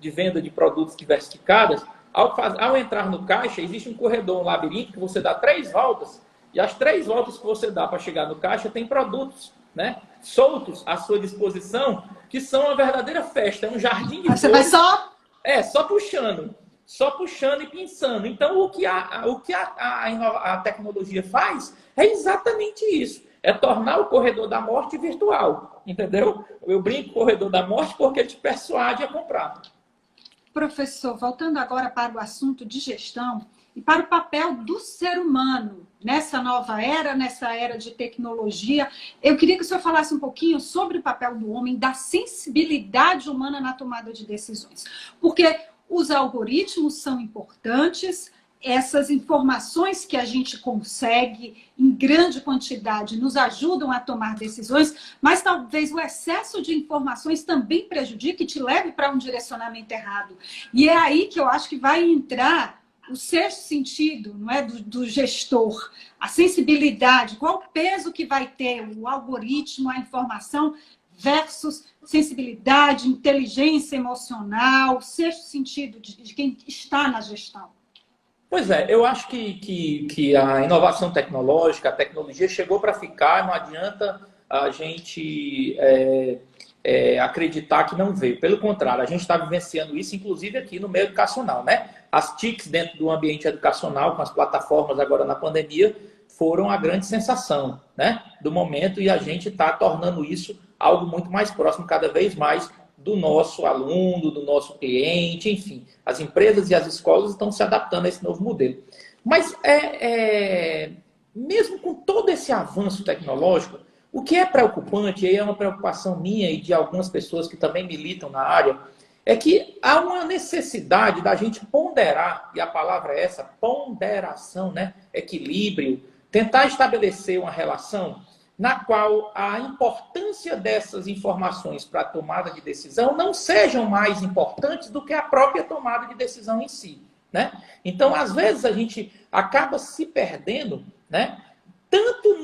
de venda de produtos diversificados, ao entrar no caixa, existe um corredor, um labirinto, que você dá 3 voltas, e as 3 voltas que você dá para chegar no caixa tem produtos, né, soltos à sua disposição, que são uma verdadeira festa, é um jardim de flores. Você vai só? Só puxando e pensando. Então, o que a tecnologia faz é exatamente isso. É tornar o corredor da morte virtual, entendeu? Eu brinco corredor da morte porque ele te persuade a comprar. Professor, voltando agora para o assunto de gestão e para o papel do ser humano nessa nova era, nessa era de tecnologia, eu queria que o senhor falasse um pouquinho sobre o papel do homem, da sensibilidade humana na tomada de decisões. Porque os algoritmos são importantes, essas informações que a gente consegue em grande quantidade nos ajudam a tomar decisões, mas talvez o excesso de informações também prejudique e te leve para um direcionamento errado. E é aí que eu acho que vai entrar o sexto sentido, não é, do gestor, a sensibilidade, qual o peso que vai ter o algoritmo, a informação versus sensibilidade, inteligência emocional, o sexto sentido de quem está na gestão. Pois é, eu acho que a inovação tecnológica, a tecnologia chegou para ficar, não adianta a gente acreditar que não veio. Pelo contrário, a gente está vivenciando isso, inclusive aqui no meio educacional, né? As TICs dentro do ambiente educacional, com as plataformas agora na pandemia, foram a grande sensação, né, do momento, e a gente está tornando isso algo muito mais próximo, cada vez mais, do nosso aluno, do nosso cliente, enfim. As empresas e as escolas estão se adaptando a esse novo modelo. Mas, mesmo com todo esse avanço tecnológico, o que é preocupante, e é uma preocupação minha e de algumas pessoas que também militam na área, é que há uma necessidade da gente ponderar, e a palavra é essa, ponderação, né, equilíbrio, tentar estabelecer uma relação na qual a importância dessas informações para a tomada de decisão não sejam mais importantes do que a própria tomada de decisão em si, né? Então, às vezes, a gente acaba se perdendo, né, tanto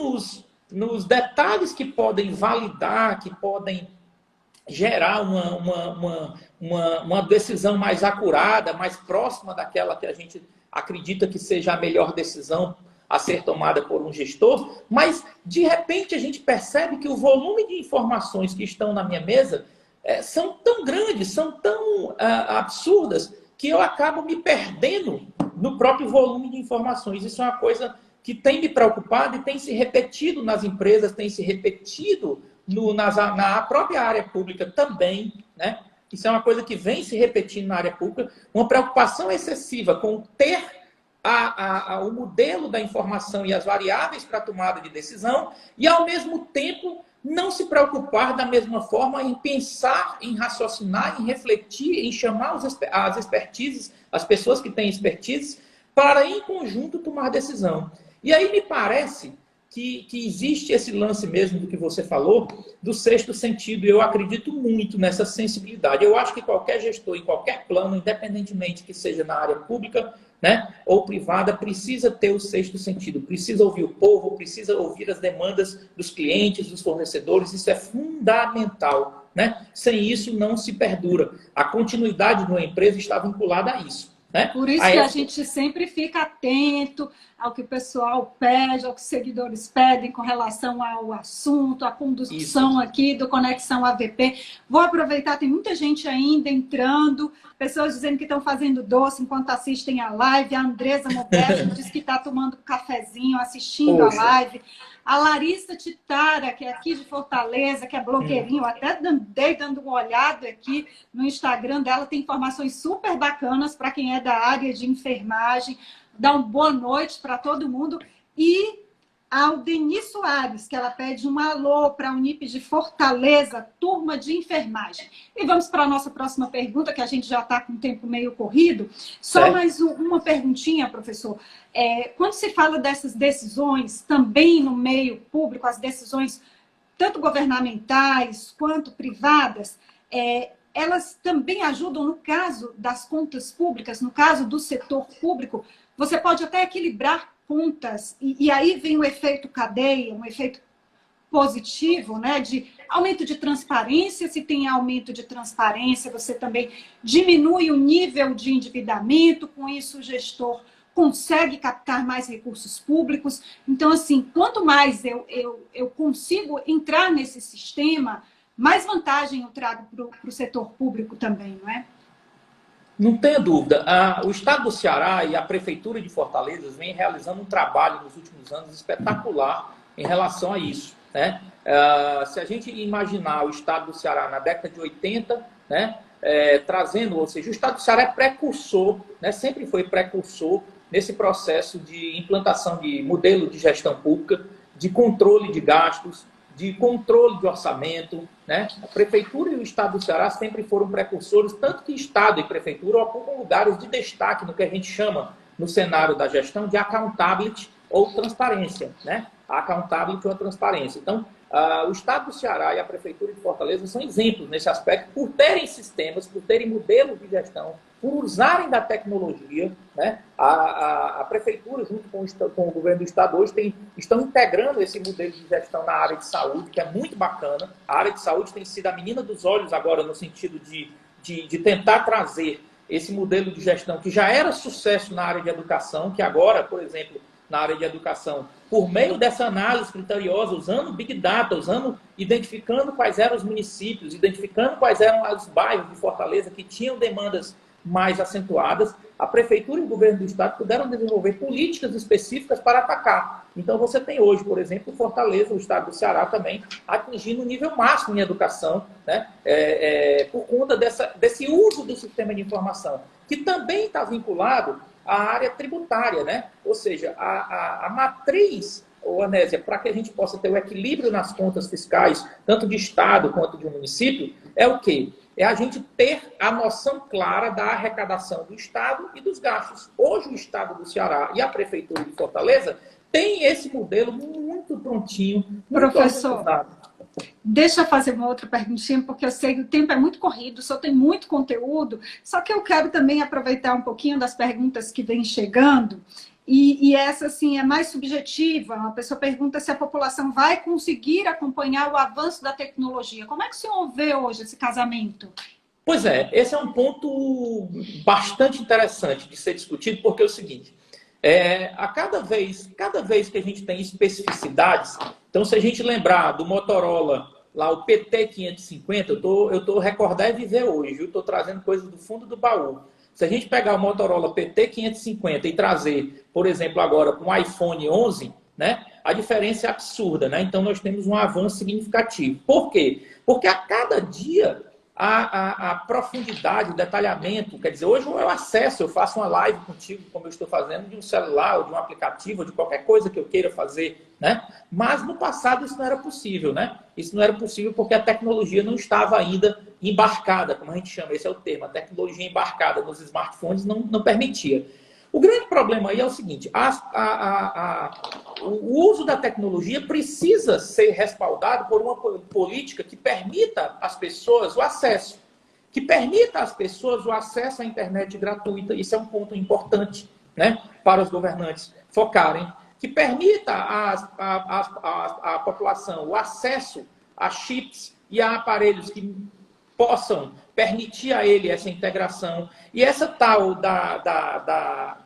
nos detalhes que podem validar, que podem gerar uma decisão mais acurada, mais próxima daquela que a gente acredita que seja a melhor decisão a ser tomada por um gestor, mas, de repente, a gente percebe que o volume de informações que estão na minha mesa são tão grandes, são tão absurdas, que eu acabo me perdendo no próprio volume de informações. Isso é uma coisa que tem me preocupado e tem se repetido nas empresas, tem se repetido na própria área pública também, né? Isso é uma coisa que vem se repetindo na área pública, uma preocupação excessiva com ter o modelo da informação e as variáveis para a tomada de decisão e, ao mesmo tempo, não se preocupar da mesma forma em pensar, em raciocinar, em refletir, em chamar as expertises, as pessoas que têm expertise, para, em conjunto, tomar decisão. E aí me parece que existe esse lance mesmo do que você falou, do sexto sentido. Eu acredito muito nessa sensibilidade. Eu acho que qualquer gestor, em qualquer plano, independentemente que seja na área pública, né, ou privada, precisa ter o sexto sentido. Precisa ouvir o povo, precisa ouvir as demandas dos clientes, dos fornecedores. Isso é fundamental, né? Sem isso, não se perdura. A continuidade de uma empresa está vinculada a isso. Né? Por isso que a gente sempre fica atento ao que o pessoal pede, ao que os seguidores pedem com relação ao assunto, a condução aqui do Conexão AVP. Vou aproveitar, tem muita gente ainda entrando, pessoas dizendo que estão fazendo doce enquanto assistem a live. A Andresa Moberto diz que está tomando cafezinho, assistindo a live. A Larissa Titara, que é aqui de Fortaleza, que é blogueirinha, eu até andei dando uma olhada aqui no Instagram dela, tem informações super bacanas para quem é da área de enfermagem. Dá uma boa noite para todo mundo. E ao Denis Soares, que ela pede um alô para a Unip de Fortaleza, turma de enfermagem. E vamos para a nossa próxima pergunta, que a gente já está com o tempo meio corrido. Só mais uma perguntinha, professor. Quando se fala dessas decisões, também no meio público, as decisões tanto governamentais quanto privadas, elas também ajudam no caso das contas públicas, no caso do setor público. Você pode até equilibrar contas, e aí vem o efeito cadeia, um efeito positivo, né, de aumento de transparência. Se tem aumento de transparência, você também diminui o nível de endividamento, com isso o gestor consegue captar mais recursos públicos. Então, assim, quanto mais eu consigo entrar nesse sistema, mais vantagem eu trago para o setor público também, não é? Não tenha dúvida. O Estado do Ceará e a Prefeitura de Fortaleza vem realizando um trabalho nos últimos anos espetacular em relação a isso, né? Se a gente imaginar o Estado do Ceará na década de 80, né, trazendo, ou seja, o Estado do Ceará é precursor, né, sempre foi precursor nesse processo de implantação de modelo de gestão pública, de controle de gastos, de controle de orçamento, né? A Prefeitura e o Estado do Ceará sempre foram precursores, tanto que Estado e Prefeitura ocupam lugares de destaque no que a gente chama, no cenário da gestão, de accountability ou transparência, né? A accountability ou a transparência. Então, o Estado do Ceará e a Prefeitura de Fortaleza são exemplos nesse aspecto, por terem sistemas, por terem modelos de gestão, por usarem da tecnologia, né? A Prefeitura, junto com o governo do Estado, hoje estão integrando esse modelo de gestão na área de saúde, que é muito bacana. A área de saúde tem sido a menina dos olhos agora, no sentido de tentar trazer esse modelo de gestão, que já era sucesso na área de educação, que agora, por exemplo, na área de educação, por meio dessa análise criteriosa, usando Big Data, identificando quais eram os municípios, identificando quais eram os bairros de Fortaleza que tinham demandas mais acentuadas, a Prefeitura e o Governo do Estado puderam desenvolver políticas específicas para atacar. Então, você tem hoje, por exemplo, Fortaleza, o Estado do Ceará também, atingindo o nível máximo em educação, né? Por conta desse uso do sistema de informação, que também está vinculado à área tributária, né? Ou seja, a matriz, Anésia, para que a gente possa ter o equilíbrio nas contas fiscais, tanto de Estado quanto de município, é o quê? É a gente ter a noção clara da arrecadação do Estado e dos gastos. Hoje o Estado do Ceará e a Prefeitura de Fortaleza têm esse modelo muito prontinho, muito Professor, organizado. deixa eu fazer uma outra perguntinha, porque eu sei que o tempo é muito corrido, só tem muito conteúdo, só que eu quero também aproveitar um pouquinho das perguntas que vêm chegando, e essa, assim, é mais subjetiva. A pessoa pergunta se a população vai conseguir acompanhar o avanço da tecnologia. Como é que o senhor vê hoje esse casamento? Pois é, esse é um ponto bastante interessante de ser discutido, porque é o seguinte, cada vez que a gente tem especificidades, então se a gente lembrar do Motorola, lá o PT550, eu estou recordar e viver hoje, eu estou trazendo coisas do fundo do baú. Se a gente pegar o Motorola PT550 e trazer, por exemplo, agora para um iPhone 11, né, a diferença é absurda, né? Então nós temos um avanço significativo. Por quê? Porque a cada dia a profundidade, o detalhamento, quer dizer, hoje eu acesso, eu faço uma live contigo, como eu estou fazendo, de um celular, ou de um aplicativo, ou de qualquer coisa que eu queira fazer, né? Mas no passado isso não era possível, né? Isso não era possível porque a tecnologia não estava ainda embarcada, como a gente chama, esse é o termo, a tecnologia embarcada nos smartphones não permitia. O grande problema aí é o seguinte, o uso da tecnologia precisa ser respaldado por uma política que permita às pessoas o acesso, à internet gratuita. Isso é um ponto importante, né, para os governantes focarem, que permita à população o acesso a chips e a aparelhos que possam permitir a ele essa integração. E essa tal da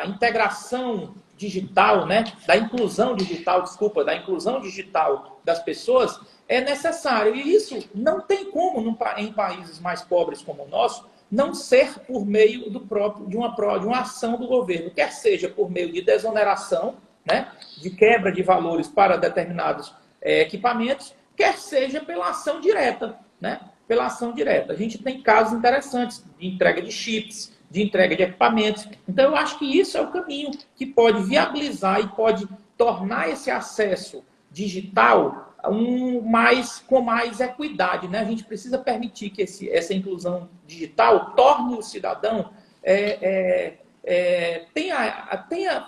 integração digital, né? Da inclusão digital das pessoas é necessário. E isso não tem como, em países mais pobres como o nosso, não ser por meio de uma ação do governo, quer seja por meio de desoneração, né? De quebra de valores para determinados equipamentos, quer seja pela ação direta, né? Pela ação direta. A gente tem casos interessantes de entrega de chips, de entrega de equipamentos. Então, eu acho que isso é o caminho que pode viabilizar e pode tornar esse acesso digital com mais equidade, né? A gente precisa permitir que essa inclusão digital torne o cidadão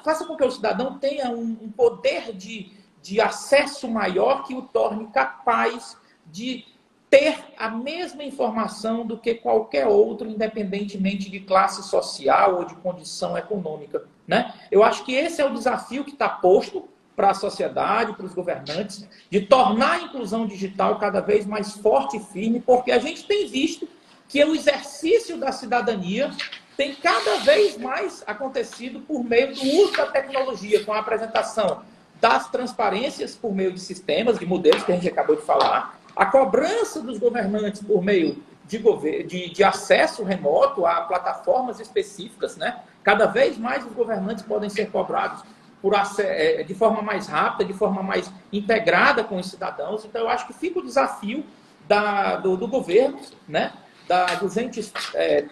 faça com que o cidadão tenha um poder de acesso maior que o torne capaz de ter a mesma informação do que qualquer outro, independentemente de classe social ou de condição econômica, né? Eu acho que esse é o desafio que está posto para a sociedade, para os governantes, de tornar a inclusão digital cada vez mais forte e firme, porque a gente tem visto que o exercício da cidadania tem cada vez mais acontecido por meio do uso da tecnologia, com a apresentação das transparências por meio de sistemas, de modelos que a gente acabou de falar, a cobrança dos governantes por meio de acesso remoto a plataformas específicas, né? Cada vez mais os governantes podem ser cobrados de forma mais rápida, de forma mais integrada com os cidadãos. Então, eu acho que fica o desafio do governo, né? Dos entes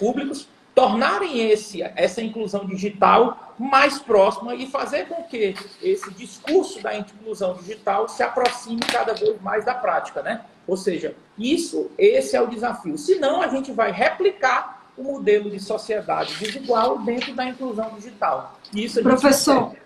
públicos, tornarem essa inclusão digital mais próxima e fazer com que esse discurso da inclusão digital se aproxime cada vez mais da prática, né? Ou seja, esse é o desafio. Senão, a gente vai replicar o modelo de sociedade desigual dentro da inclusão digital. Isso Professor,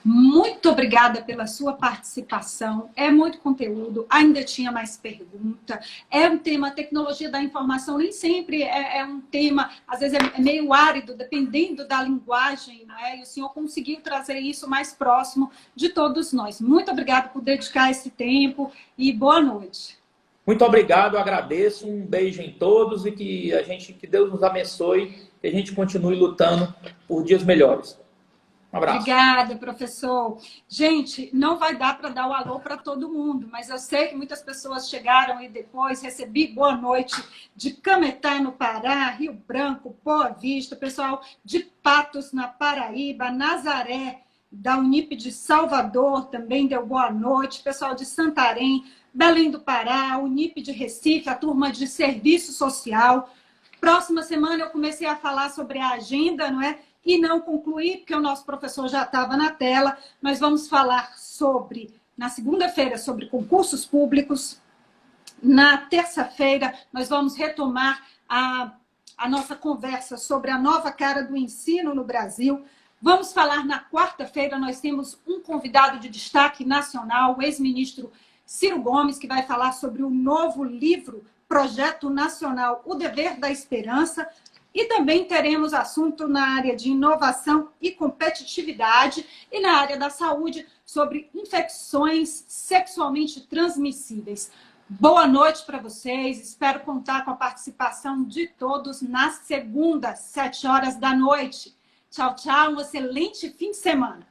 muito obrigada pela sua participação. É muito conteúdo, ainda tinha mais pergunta. É um tema, a tecnologia da informação nem sempre é um tema, às vezes é meio árido, dependendo da linguagem, né? E o senhor conseguiu trazer isso mais próximo de todos nós. Muito obrigada por dedicar esse tempo e boa noite. Muito obrigado, agradeço, um beijo em todos e que Deus nos abençoe, que a gente continue lutando por dias melhores. Um abraço. Obrigada, professor. Gente, não vai dar para dar o alô para todo mundo, mas eu sei que muitas pessoas chegaram e depois recebi boa noite de Cametá, no Pará, Rio Branco, Boa Vista, pessoal de Patos, na Paraíba, Nazaré, da Unip de Salvador, também deu boa noite, pessoal de Santarém, Belém do Pará, Unip de Recife, a turma de Serviço Social. Próxima semana eu comecei a falar sobre a agenda, não é? E não concluí, porque o nosso professor já estava na tela. Nós vamos falar sobre, na segunda-feira, sobre concursos públicos. Na terça-feira, nós vamos retomar a nossa conversa sobre a nova cara do ensino no Brasil. Vamos falar na quarta-feira, nós temos um convidado de destaque nacional, o ex-ministro Ciro Gomes, que vai falar sobre o novo livro, Projeto Nacional, O Dever da Esperança. E também teremos assunto na área de inovação e competitividade e na área da saúde sobre infecções sexualmente transmissíveis. Boa noite para vocês. Espero contar com a participação de todos na segunda, 7 horas da noite. Tchau, tchau. Um excelente fim de semana.